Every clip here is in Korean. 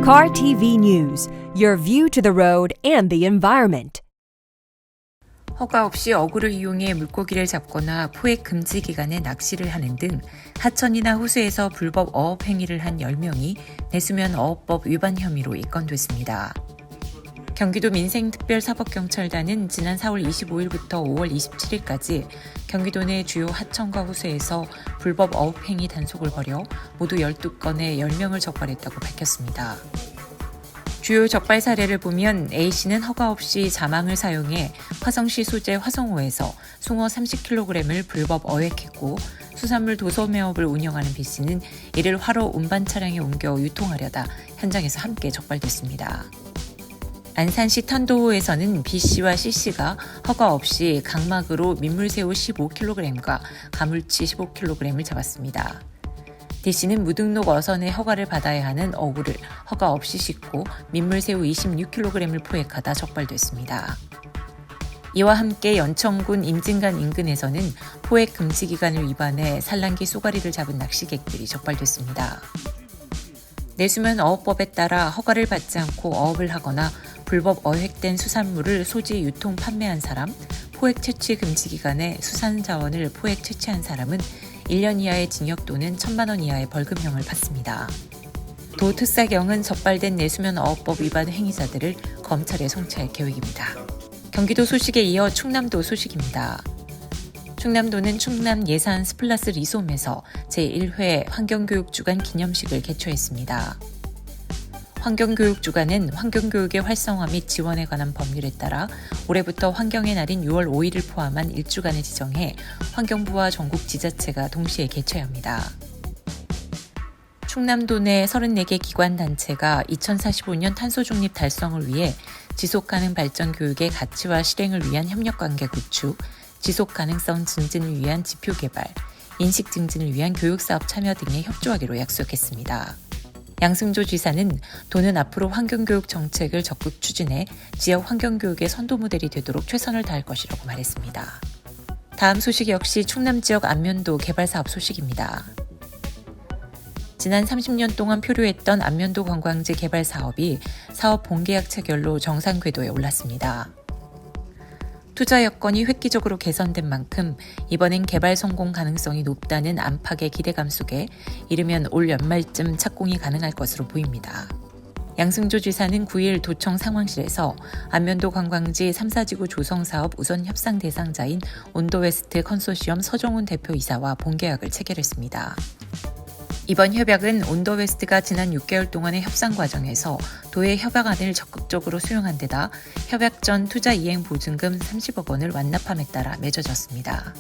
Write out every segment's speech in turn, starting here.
Car TV News, your view to the road and the environment. 허가 없이 어구를 이용해 물고기를 잡거나 포획 금지 기간에 낚시를 하는 등 하천이나 호수에서 불법 어업 행위를 한 10명이 내수면 어업법 위반 혐의로 입건됐습니다. 경기도 민생특별사법경찰단은 지난 4월 25일부터 5월 27일까지 경기도 내 주요 하천과 호수에서 불법 어업 행위 단속을 벌여 모두 12건의 10명을 적발했다고 밝혔습니다. 주요 적발 사례를 보면 A씨는 허가 없이 자망을 사용해 화성시 소재 화성호에서 숭어 30kg을 불법 어획했고 수산물 도소매업을 운영하는 B씨는 이를 화로 운반 차량에 옮겨 유통하려다 현장에서 함께 적발됐습니다. 안산시 탄도호에서는 B씨와 C씨가 허가 없이 강막으로 민물새우 15kg과 가물치 15kg을 잡았습니다. D씨는 무등록 어선의 허가를 받아야 하는 어구를 허가 없이 싣고 민물새우 26kg을 포획하다 적발됐습니다. 이와 함께 연천군 임진간 인근에서는 포획 금지 기간을 위반해 산란기 쏘가리를 잡은 낚시객들이 적발됐습니다. 내수면 어업법에 따라 허가를 받지 않고 어업을 하거나 불법 어획된 수산물을 소지, 유통, 판매한 사람, 포획 채취 금지 기간에 수산자원을 포획 채취한 사람은 1년 이하의 징역 또는 1,000만 원 이하의 벌금형을 받습니다. 도특사경은 적발된 내수면 어업법 위반 행위자들을 검찰에 송치할 계획입니다. 경기도 소식에 이어 충남도 소식입니다. 충남도는 충남 예산 스플라스 리솜에서 제1회 환경교육주간 기념식을 개최했습니다. 환경교육주간은 환경교육의 활성화 및 지원에 관한 법률에 따라 올해부터 환경의 날인 6월 5일을 포함한 일주간을 지정해 환경부와 전국 지자체가 동시에 개최합니다. 충남도 내 34개 기관단체가 2045년 탄소중립 달성을 위해 지속가능 발전 교육의 가치와 실행을 위한 협력관계 구축, 지속가능성 증진을 위한 지표 개발, 인식 증진을 위한 교육사업 참여 등에 협조하기로 약속했습니다. 양승조 지사는 도는 앞으로 환경교육 정책을 적극 추진해 지역 환경교육의 선도 모델이 되도록 최선을 다할 것이라고 말했습니다. 다음 소식 역시 충남 지역 안면도 개발사업 소식입니다. 지난 30년 동안 표류했던 안면도 관광지 개발 사업이 사업 본계약 체결로 정상 궤도에 올랐습니다. 투자 여건이 획기적으로 개선된 만큼 이번엔 개발 성공 가능성이 높다는 안팎의 기대감 속에 이르면 올 연말쯤 착공이 가능할 것으로 보입니다. 양승조 지사는 9일 도청 상황실에서 안면도 관광지 3사지구 조성 사업 우선 협상 대상자인 온도웨스트 컨소시엄 서정훈 대표이사와 본계약을 체결했습니다. 이번 협약은 온더웨스트가 지난 6개월 동안의 협상 과정에서 도의 협약안을 적극적으로 수용한 데다 협약 전 투자 이행 보증금 30억 원을 완납함에 따라 맺어졌습니다.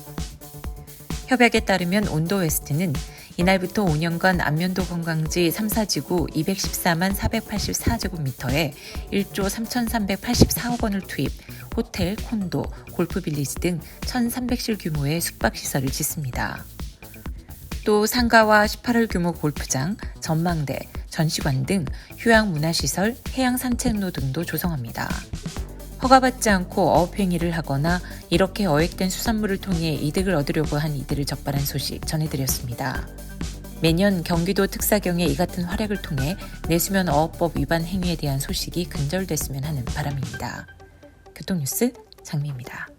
협약에 따르면 온더웨스트는 이날부터 5년간 안면도 관광지 3사지구 214만 484제곱미터에 1조 3,384억 원을 투입, 호텔, 콘도, 골프빌리지 등 1,300실 규모의 숙박시설을 짓습니다. 또 상가와 18홀 규모 골프장, 전망대, 전시관 등 휴양문화시설, 해양산책로 등도 조성합니다. 허가받지 않고 어업행위를 하거나 이렇게 어획된 수산물을 통해 이득을 얻으려고 한 이들을 적발한 소식 전해드렸습니다. 매년 경기도 특사경의 이 같은 활약을 통해 내수면 어업법 위반 행위에 대한 소식이 근절됐으면 하는 바람입니다. 교통뉴스 장미입니다.